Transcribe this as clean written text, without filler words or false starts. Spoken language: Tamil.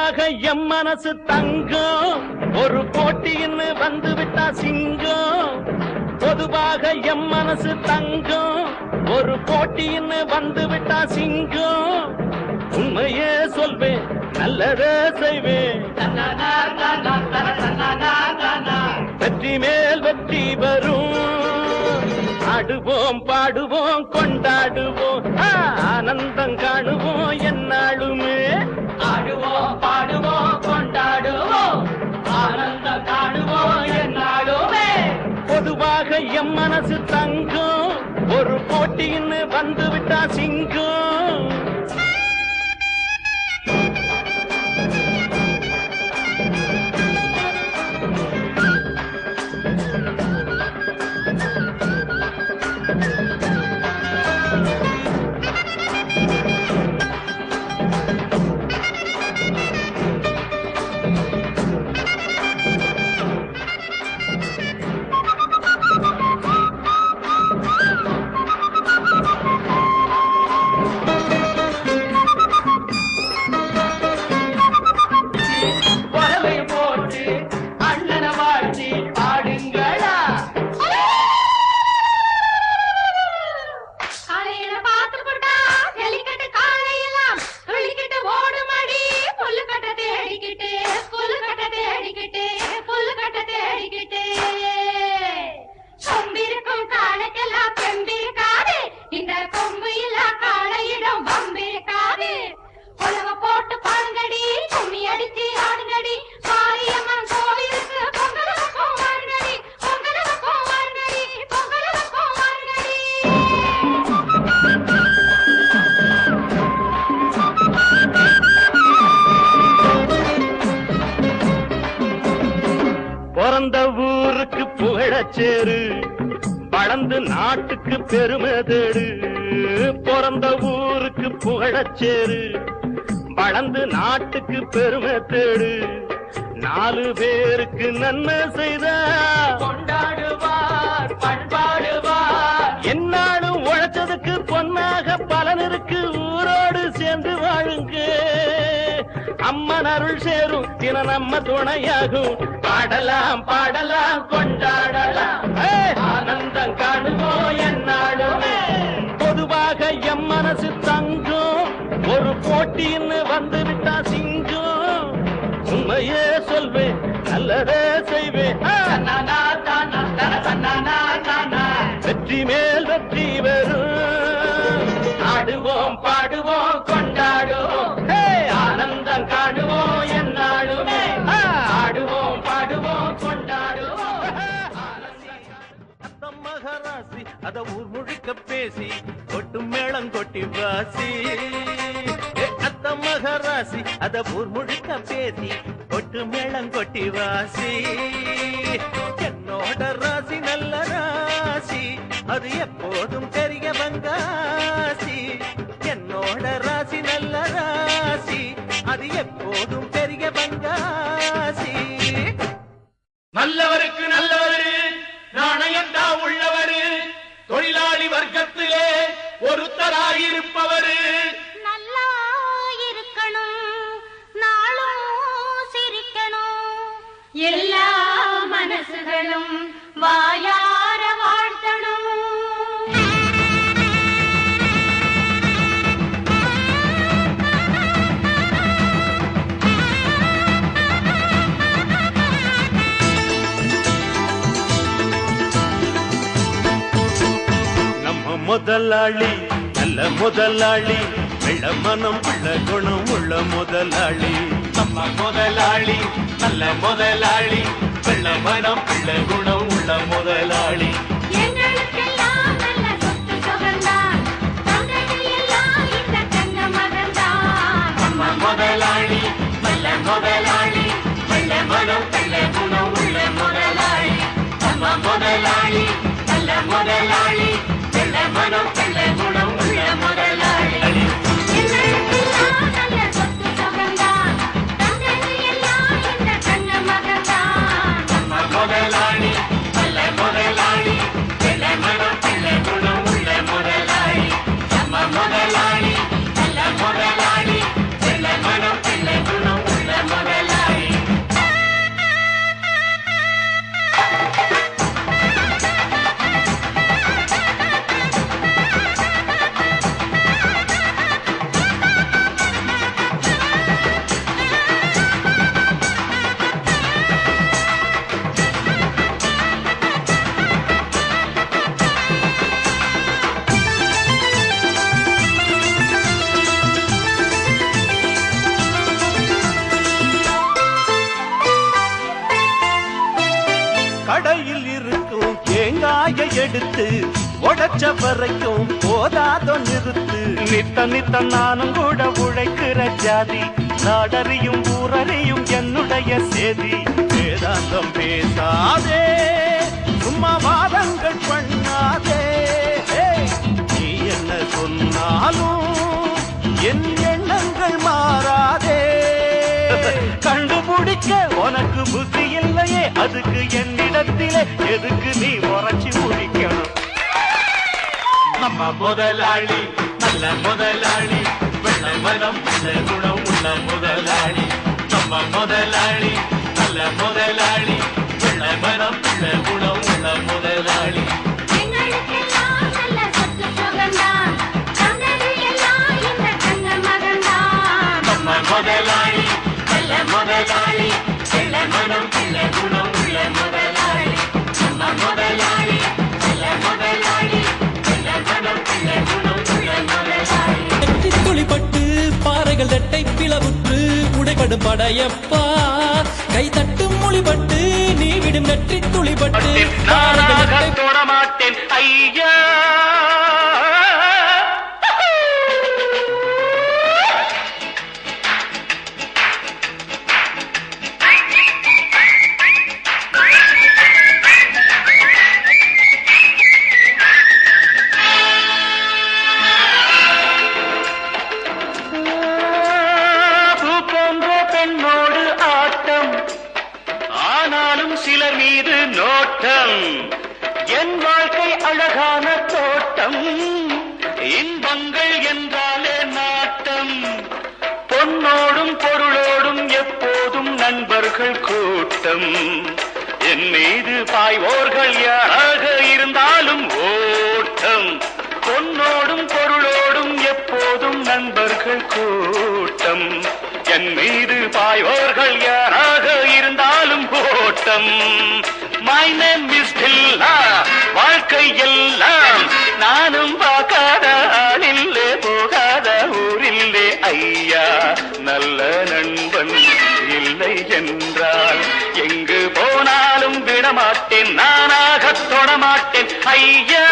பொதுவாக எம் மனசு தங்கம் ஒரு போட்டின்னு வந்து விட்டா சிங்கம். பொதுவாக எம் மனசு தங்கம் ஒரு போட்டின்னு வந்து விட்டா சிங்கம். உண்மையே சொல்வேன் நல்லதே செய்வேன். வெற்றி மேல் வெற்றி வரும். ஆடுவோம் பாடுவோம் கொண்டாடுவோம் ஆனந்தம் காணுவோம் என்னாலுமே. ஆடுவோம் பாடுவோம் கொண்டாடுவோம் ஆனந்தம் காணுவோம் என்னாலுமே. பொதுவாக எம் மனசு தங்கம் ஒரு போட்டின்னு வந்து விட்டா சிங்கம். பிறந்த ஊருக்கு புகழச்சேரு வளர்ந்து நாட்டுக்கு பெருமை தேடு. பிறந்த ஊருக்கு புகழச்சேரு வளர்ந்து நாட்டுக்கு பெருமை தேடு. 4 பேருக்கு நன்மை செய்த கொண்டாடுவார் பண்பாடுவார். என்னாலும் உழைச்சதுக்கு பொன்னாக பலன் இருக்கு. ஊரோடு சேர்ந்து வாழுங்க. அம்மன் அருள் சேரும் தின நம்ம துணையாகும். பாடலாம் பாடலாம் கொண்டாடலாம் ஆனந்தம் காணுவோம் என்னாலுமே. பொதுவாக எம் மனசு தங்கம் ஒரு போட்டின்னு வந்து விட்டா சிங்கம். உண்மையே சொல்வேன் நல்லதே செய்வேன். வெற்றி மேல் வெற்றி வரும். ஆடுவோம் பாடுவோம் கொண்டாடுவோம் ஆனந்தம் காணுவோம் என்னாலுமே. ஆடுவோம் பாடுவோம் கொண்டாடுவோம். அத்தம் மகராசி அத ஊர் முழுக்க பேசி கொட்டு மேளம் கொட்டி வாசி. அத்தம் மகராசி அத ஊர் முழுக்க பேசி கொட்டு மேளம் கொட்டி வாசி. என்னோட ராசி நல்ல ராசி அது எப்போதும் பெரிய பங்காசி. என்னோட ராசி நல்ல ராசி அது எப்போதும் பெரிய பங்காசி. நல்லவருக்கு நல்லவரு நாணயந்தா உள்ளவரு தொழிலாளி வர்க்கத்திலே ஒருத்தராயிருப்பவரு. நல்லா இருக்கணும் நாளும் சிரிக்கணும் எல்லா மனசுகளும் வாயார வாழ்த்தணும். முதலாளி நல்ல முதலாளி வெள்ள மனம் உள்ள குணம் உள்ள முதலாளி. நம்ம முதலாளி நல்ல முதலாளி வெள்ள மனம் உள்ள குணம் உள்ள முதலாளி. எங்களுக்கெல்லாம் நல்ல சொத்து சுகந்தான் எல்லாம் இந்த கண்ண மகன்தான். நம்ம முதலாளி நல்ல முதலாளி வெள்ள மனம் உள்ள குணம் உள்ள முதலாளி. நம்ம முதலாளி நல்ல முதலாளி வெள்ள மனம் உள்ள குணம் உள்ள முதலாளி. எங்களுக்கெல்லாம் நல்ல சொத்து சுகந்தான் எல்லாம் இந்த கண்ண மகன்தான். நம்ம முதலாளி கடையில் இருக்கும் தேங்காய எடுத்து உடைச்ச வரைக்கும் போதாதோ நிறுத்து. நித்த நித்த நானும் கூட உழைக்கிற ஜாதி, நாடறியும் ஊரறியும் என்னுடைய சேதி. வேதாந்தம் பேசாதே, சும்மா வாதங்கள் பண்ணாதே. நீ என்ன சொன்னாலும் என் எண்ணங்கள் மாறாதே. கண்டுபிடிக்க உனக்கு புத்தி இல்லையே, அதுக்கு என்னிடத்திலே எதுக்கு நீ உரைச்சி முடிக்கணும்? நம்ம முதலாளி நல்ல முதலாளி, வெள்ளை மனம் நல்ல குணம் உள்ள முதலாளி. நம்ம முதலாளி நல்ல முதலாளி, வெள்ளை மனம் நல்ல குணம் உள்ள முதலாளி. எங்களுக்கெல்லாம் நல்ல சொத்து சுகந்தான், தந்தது எல்லாம் இந்த தங்க மகன்தான். நம்ம முதலாளி நல்ல முதலாளி, வெள்ளை மனம் நல்ல குணம் உள்ள முதலாளி. நம்ம முதலாளி நல்ல முதலாளி, வெள்ளை மனம் நல்ல குணம் உள்ள முதலாளி. துளிப்பட்டு பாறைகள் ரெட்டை பிளவுற்று உடைபடும் படையப்பா, கை தட்டும் மொழிபட்டு நீ விடும் வெற்றி துளிபட்டு தொட மாட்டேன் ஐயா. பெண்ணோடு ஆட்டம், ஆனாலும் சிலர் மீது நோட்டம். என் வாழ்க்கை அழகான தோட்டம், இன்பங்கள் என்றாலே நாட்டம். பொன்னோடும் பொருளோடும் எப்போதும் நண்பர்கள் கூட்டம். என் மீது பாய்வோர்கள் யாராக இருந்தாலும் ஓட்டம். பொன்னோடும் பொருளோடும் எப்போதும் நண்பர்கள் கூட்டம். என் மீது பாய்வோர்கள் யாராக இருந்தாலும் ஓட்டம். My name is Billa, வாழ்க்கை எல்லாம் நானும் பார்க்காத ஆளில்லே, போகாத ஊரில்லே ஐயா. நல்ல நண்பன் இல்லை என்றால் எங்கு போனாலும் விடமாட்டேன், நானாக தொடமாட்டேன் ஐயா.